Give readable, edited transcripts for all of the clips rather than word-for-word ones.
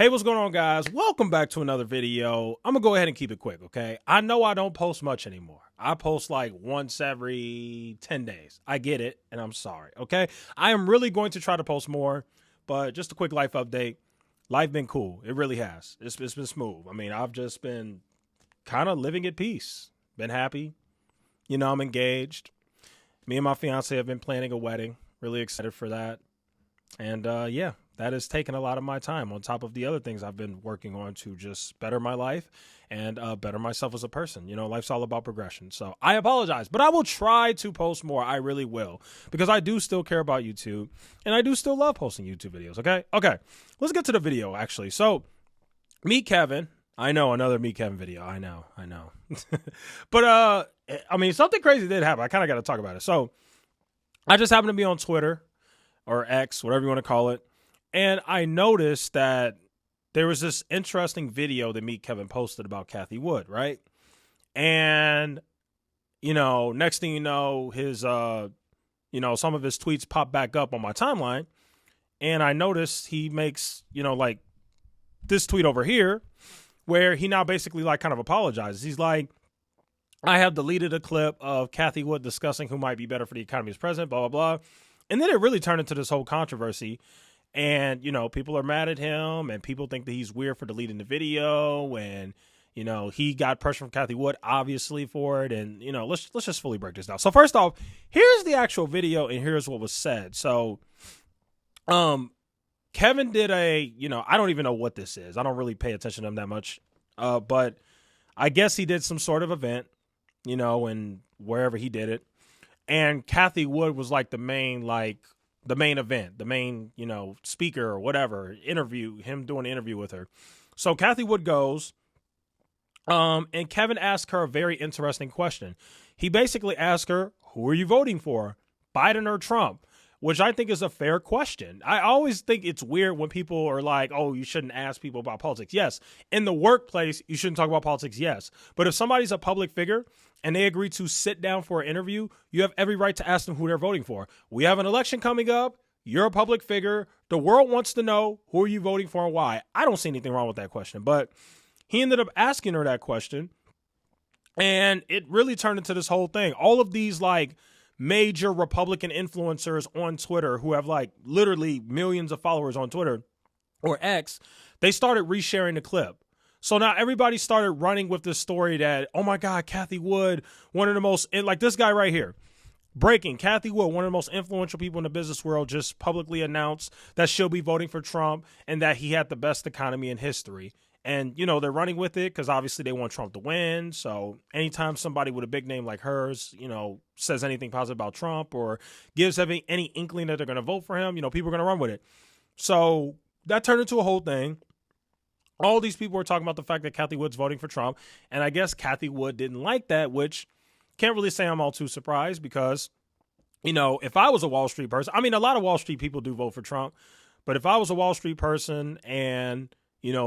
Hey, what's going on, guys? Welcome back to another video. I'm gonna go ahead and keep it quick, okay? I know I don't post much anymore. I post like once every 10 days. I get it, and I'm sorry, okay? I am really going to try to post more, but just a quick life update. Life been cool. It really has. It's been smooth. I mean, I've just been kind of living at peace. Been happy. You know, I'm engaged. Me and my fiance have been planning a wedding. Really excited for that. And yeah, that has taken a lot of my time on top of the other things I've been working on to just better my life and better myself as a person. You know, life's all about progression. So I apologize, but I will try to post more. I really will, because I do still care about YouTube and I do still love posting YouTube videos. Okay. Let's get to the video, actually. So Meet Kevin. I know, another Meet Kevin video. I know. But I mean, something crazy did happen. I kind of got to talk about it. So I just happened to be on Twitter or X, whatever you want to call it. And I noticed that there was this interesting video that Meet Kevin posted about Cathie Wood, right? And, you know, next thing you know, his, some of his tweets pop back up on my timeline. And I noticed he makes, like this tweet over here where he now basically like kind of apologizes. He's like, I have deleted a clip of Cathie Wood discussing who might be better for the economy as president, blah, blah, blah. And then it really turned into this whole controversy. And, people are mad at him and people think that he's weird for deleting the video. And, he got pressure from Cathie Wood, obviously, for it. And, let's just fully break this down. So first off, here's the actual video and here's what was said. So Kevin did I don't even know what this is. I don't really pay attention to him that much. But I guess he did some sort of event, and wherever he did it. And Cathie Wood was like the main event, the main, speaker or whatever, him doing an interview with her. So Cathie Wood goes, and Kevin asked her a very interesting question. He basically asked her, who are you voting for, Biden or Trump? Which I think is a fair question. I always think it's weird when people are like, oh, you shouldn't ask people about politics. Yes. In the workplace, you shouldn't talk about politics. Yes. But if somebody's a public figure and they agree to sit down for an interview, you have every right to ask them who they're voting for. We have an election coming up. You're a public figure. The world wants to know, who are you voting for and why? I don't see anything wrong with that question. But he ended up asking her that question. And it really turned into this whole thing. All of these major Republican influencers on Twitter who have literally millions of followers on Twitter or X, they started resharing the clip. So now everybody started running with this story that, oh my God, Cathie Wood, one of the most, this guy right here, breaking, Cathie Wood, one of the most influential people in the business world, just publicly announced that she'll be voting for Trump and that he had the best economy in history. And, they're running with it because obviously they want Trump to win. So anytime somebody with a big name like hers, says anything positive about Trump or gives any inkling that they're going to vote for him, people are going to run with it. So that turned into a whole thing. All these people were talking about the fact that Cathie Wood's voting for Trump. And I guess Cathie Wood didn't like that, which can't really say I'm all too surprised because, if I was a Wall Street person, I mean, a lot of Wall Street people do vote for Trump. But if I was a Wall Street person and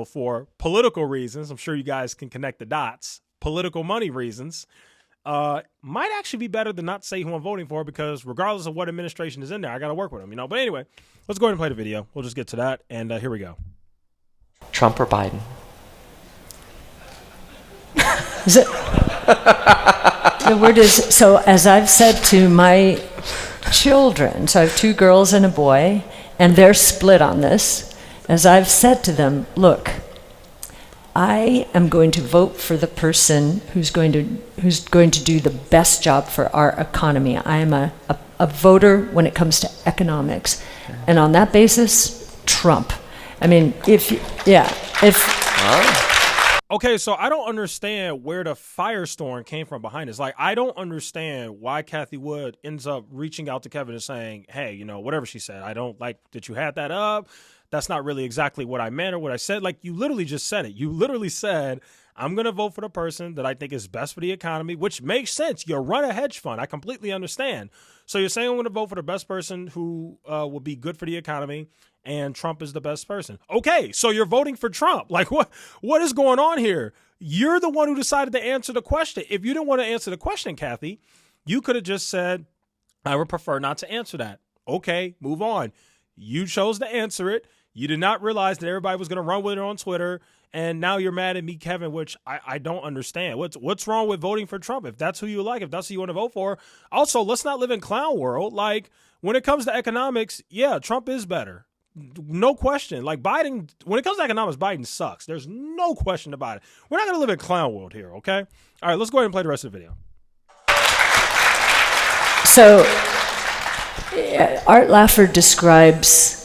for political reasons, I'm sure you guys can connect the dots, political money reasons, might actually be better than not say who I'm voting for because regardless of what administration is in there, I got to work with them, But anyway, let's go ahead and play the video. We'll just get to that. And here we go. Trump or Biden? Is it? The word is, so as I've said to my children, so I have 2 girls and a boy, and they're split on this. As I've said to them, look, I am going to vote for the person who's going to do the best job for our economy. I am a voter when it comes to economics. And on that basis, Trump. I mean, Okay, so I don't understand where the firestorm came from behind this. I don't understand why Cathie Wood ends up reaching out to Kevin and saying, hey, whatever she said, I don't like that you had that up. That's not really exactly what I meant or what I said. You literally just said it. You literally said, I'm going to vote for the person that I think is best for the economy, which makes sense. You run a hedge fund. I completely understand. So you're saying I'm going to vote for the best person who will be good for the economy, and Trump is the best person. Okay, so you're voting for Trump. What is going on here? You're the one who decided to answer the question. If you didn't want to answer the question, Cathie, you could have just said, I would prefer not to answer that. Okay, move on. You chose to answer it. You did not realize that everybody was going to run with it on Twitter, and now you're mad at me, Kevin, which I don't understand. What's wrong with voting for Trump? If that's who you like, if that's who you want to vote for. Also, let's not live in clown world. Like, when it comes to economics, yeah, Trump is better. No question. Like, Biden, when it comes to economics, Biden sucks. There's no question about it. We're not going to live in clown world here, okay? All right, let's go ahead and play the rest of the video. So, Art Laffer describes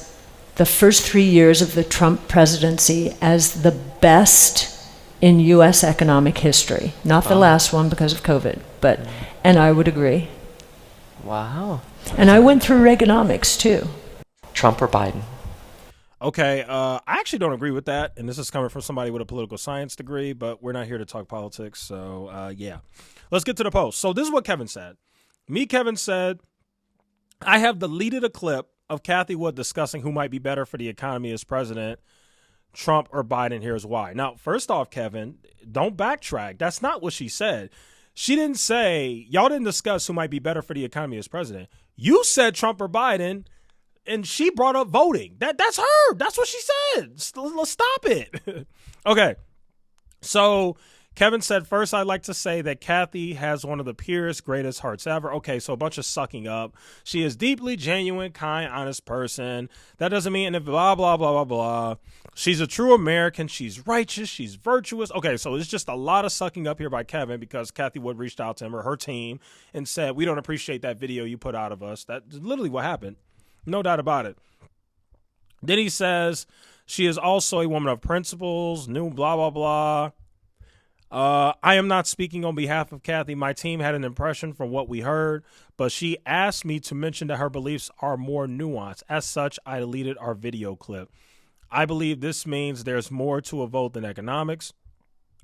the first 3 years of the Trump presidency as the best in U.S. economic history. Not the last one because of COVID, and I would agree. Wow. And I went through Reaganomics too. Trump or Biden? Okay, I actually don't agree with that, and this is coming from somebody with a political science degree, but we're not here to talk politics, so yeah. Let's get to the post. So this is what Kevin said. Kevin said, I have deleted a clip of Cathie Wood discussing who might be better for the economy as president, Trump or Biden. Here's why. Now, first off, Kevin, don't backtrack. That's not what she said. She didn't say, y'all didn't discuss who might be better for the economy as president. You said Trump or Biden, and she brought up voting. That's her. That's what she said. Let's stop it. Okay. So Kevin said, first, I'd like to say that Cathie has one of the purest, greatest hearts ever. Okay, so a bunch of sucking up. She is deeply genuine, kind, honest person. That doesn't mean blah, blah, blah, blah, blah. She's a true American. She's righteous. She's virtuous. Okay, so it's just a lot of sucking up here by Kevin because Cathie Wood reached out to him or her team and said, we don't appreciate that video you put out of us. That's literally what happened. No doubt about it. Then he says, she is also a woman of principles, new blah, blah, blah. I am not speaking on behalf of Cathie. My team had an impression from what we heard, but she asked me to mention that her beliefs are more nuanced. As such, I deleted our video clip. I believe this means there's more to a vote than economics.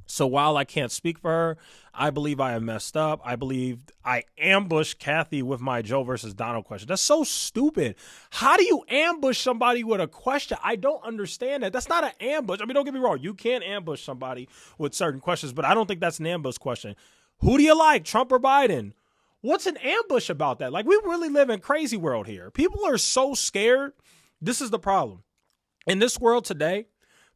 So while I can't speak for her, I believe I have messed up. I believe I ambushed Cathie with my Joe versus Donald question. That's so stupid. How do you ambush somebody with a question? I don't understand that. That's not an ambush. I mean, don't get me wrong. You can ambush somebody with certain questions, but I don't think that's an ambush question. Who do you like, Trump or Biden? What's an ambush about that? Like, we really live in crazy world here. People are so scared. This is the problem. In this world today,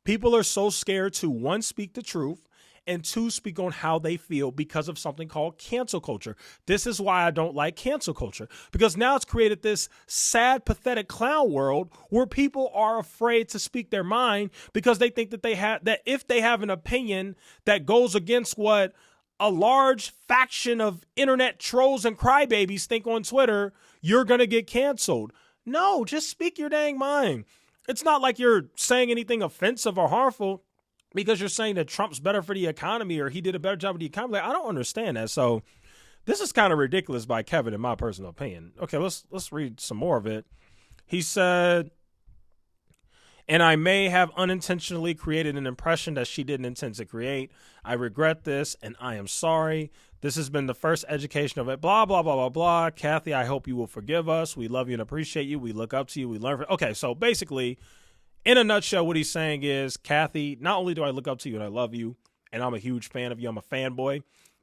people are so scared to, one, speak the truth, and two, speak on how they feel because of something called cancel culture. This is why I don't like cancel culture, because now it's created this sad, pathetic clown world where people are afraid to speak their mind because they think that if they have an opinion that goes against what a large faction of internet trolls and crybabies think on Twitter, you're going to get canceled. No, just speak your dang mind. It's not like you're saying anything offensive or harmful because you're saying that Trump's better for the economy or he did a better job with the economy. Like, I don't understand that. So this is kind of ridiculous by Kevin, in my personal opinion. Okay, let's read some more of it. He said, and I may have unintentionally created an impression that she didn't intend to create. I regret this, and I am sorry. This has been the first education of it. Blah, blah, blah, blah, blah. Cathie, I hope you will forgive us. We love you and appreciate you. We look up to you. We learn from. Okay, so basically, in a nutshell, what he's saying is, Cathie, not only do I look up to you and I love you, and I'm a huge fan of you, I'm a fanboy,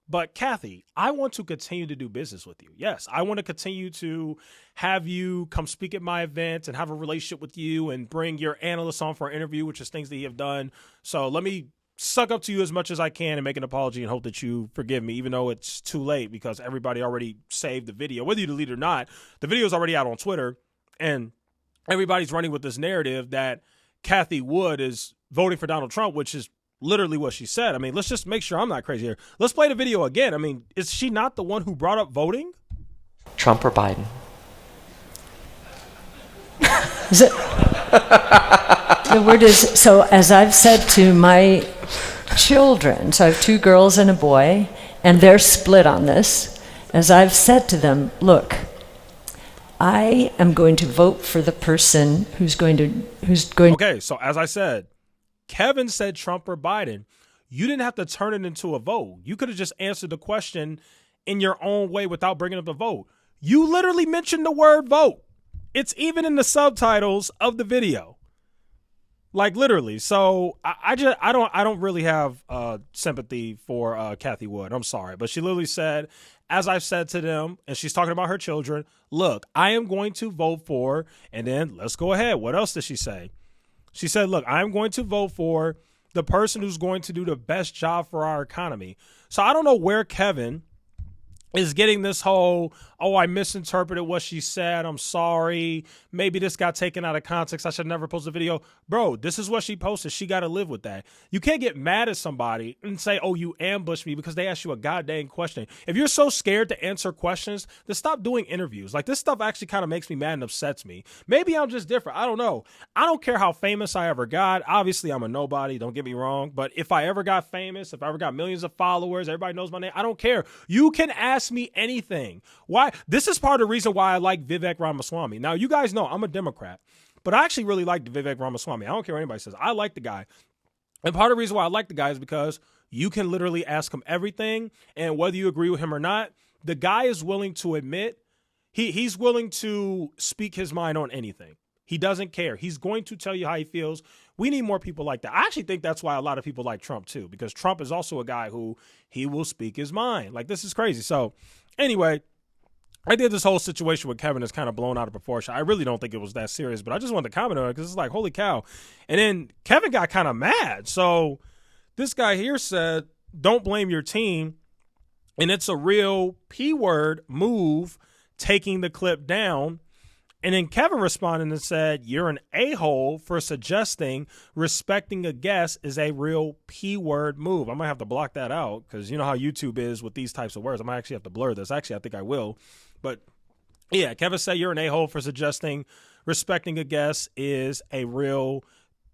but Cathie, I want to continue to do business with you. Yes, I want to continue to have you come speak at my events and have a relationship with you and bring your analysts on for an interview, which is things that you have done. So let me suck up to you as much as I can and make an apology and hope that you forgive me, even though it's too late because everybody already saved the video. Whether you delete it or not, the video is already out on Twitter, and everybody's running with this narrative that Cathie Wood is voting for Donald Trump, which is literally what she said. I mean, let's just make sure I'm not crazy here. Let's play the video again. I mean, is she not the one who brought up voting? Trump or Biden? Is it? The word is, so as I've said to my children, so I have 2 girls and a boy, and they're split on this. As I've said to them, look, I am going to vote for the person who's going. Okay, so as I said, Kevin said Trump or Biden. You didn't have to turn it into a vote. You could have just answered the question in your own way without bringing up the vote. You literally mentioned the word vote. It's even in the subtitles of the video. Like, literally. So I don't really have sympathy for Cathie Wood. I'm sorry, but she literally said, as I've said to them, and she's talking about her children, look, I am going to vote for, and then let's go ahead. What else did she say? She said, look, I'm going to vote for the person who's going to do the best job for our economy. So I don't know where Kevin is getting this whole, oh, I misinterpreted what she said. I'm sorry. Maybe this got taken out of context. I should never post a video. Bro, this is what she posted. She got to live with that. You can't get mad at somebody and say, oh, you ambushed me because they asked you a goddamn question. If you're so scared to answer questions, then stop doing interviews. Like, this stuff actually kind of makes me mad and upsets me. Maybe I'm just different. I don't know. I don't care how famous I ever got. Obviously, I'm a nobody. Don't get me wrong. But if I ever got famous, if I ever got millions of followers, everybody knows my name, I don't care. You can ask me anything. Why? This is part of the reason why I like Vivek Ramaswamy. Now, you guys know I'm a Democrat, but I actually really like Vivek Ramaswamy. I don't care what anybody says. I like the guy. And part of the reason why I like the guy is because you can literally ask him everything, and whether you agree with him or not, the guy is willing to admit, he's willing to speak his mind on anything. He doesn't care. He's going to tell you how he feels. We need more people like that. I actually think that's why a lot of people like Trump too, because Trump is also a guy who he will speak his mind. Like, this is crazy. So anyway, I think this whole situation with Kevin is kind of blown out of proportion. I really don't think it was that serious, but I just wanted to comment on it because it's like, holy cow. And then Kevin got kind of mad. So this guy here said, don't blame your team. And it's a real P-word move taking the clip down. And then Kevin responded and said, you're an a-hole for suggesting respecting a guest is a real P-word move. I might have to block that out because you know how YouTube is with these types of words. I might actually have to blur this. Actually, I think I will. But yeah, Kevin said you're an a-hole for suggesting respecting a guest is a real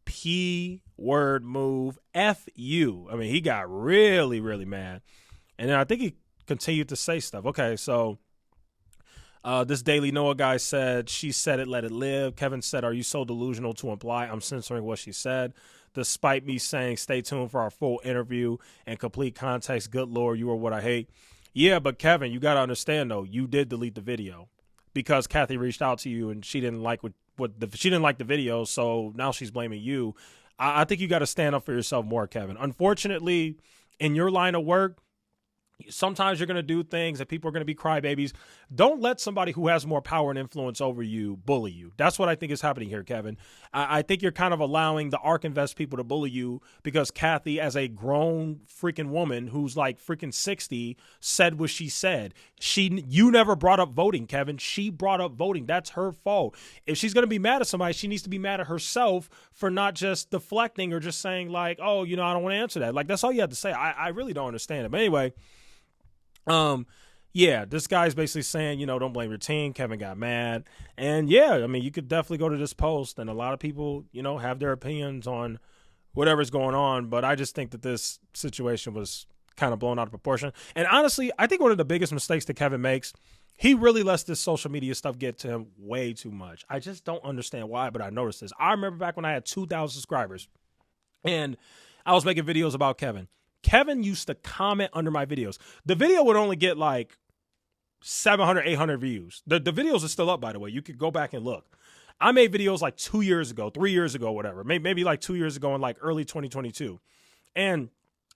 P-word move. F you. I mean, he got really, really mad. And then I think he continued to say stuff. Okay, so this Daily Noah guy said, she said it, let it live. Kevin said, are you so delusional to imply I'm censoring what she said? Despite me saying, stay tuned for our full interview and complete context. Good Lord, you are what I hate. Yeah, but Kevin, you got to understand, though, you did delete the video because Cathie reached out to you and she didn't like she didn't like the video. So now she's blaming you. I think you got to stand up for yourself more, Kevin. Unfortunately, in your line of work, sometimes you're going to do things that people are going to be crybabies. Don't let somebody who has more power and influence over you bully you. That's what I think is happening here, Kevin. I think you're kind of allowing the Ark Invest people to bully you because Cathie, as a grown freaking woman who's like freaking 60, said what she said. You never brought up voting, Kevin. She brought up voting. That's her fault. If she's going to be mad at somebody, she needs to be mad at herself for not just deflecting or just saying like, oh, you know, I don't want to answer that. Like, that's all you have to say. I really don't understand it. But anyway, yeah, this guy's basically saying, you know, don't blame your team. Kevin got mad. And yeah, I mean, you could definitely go to this post and a lot of people, you know, have their opinions on whatever's going on. But I just think that this situation was kind of blown out of proportion. And honestly, I think one of the biggest mistakes that Kevin makes, he really lets this social media stuff get to him way too much. I just don't understand why, but I noticed this. I remember back when I had 2,000 subscribers and I was making videos about Kevin. Kevin used to comment under my videos. The video would only get like 700, 800 views. The videos are still up, by the way. You could go back and look. I made videos like 2 years ago, 3 years ago, whatever. Maybe like 2 years ago in like early 2022. And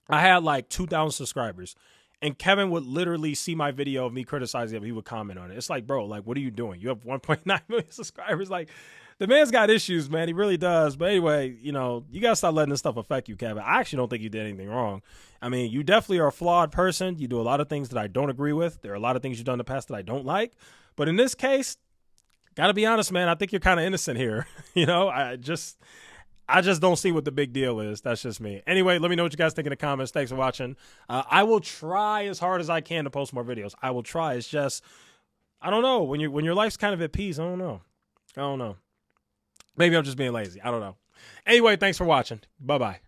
I had like 2,000 subscribers. And Kevin would literally see my video of me criticizing him. He would comment on it. It's like, bro, like, what are you doing? You have 1.9 million subscribers. Like, the man's got issues, man. He really does. But anyway, you know, you got to stop letting this stuff affect you, Kevin. I actually don't think you did anything wrong. I mean, you definitely are a flawed person. You do a lot of things that I don't agree with. There are a lot of things you've done in the past that I don't like. But in this case, got to be honest, man, I think you're kind of innocent here. You know, I just don't see what the big deal is. That's just me. Anyway, let me know what you guys think in the comments. Thanks for watching. I will try as hard as I can to post more videos. I will try. It's just, I don't know. When your life's kind of at peace, I don't know. Maybe I'm just being lazy. I don't know. Anyway, thanks for watching. Bye-bye.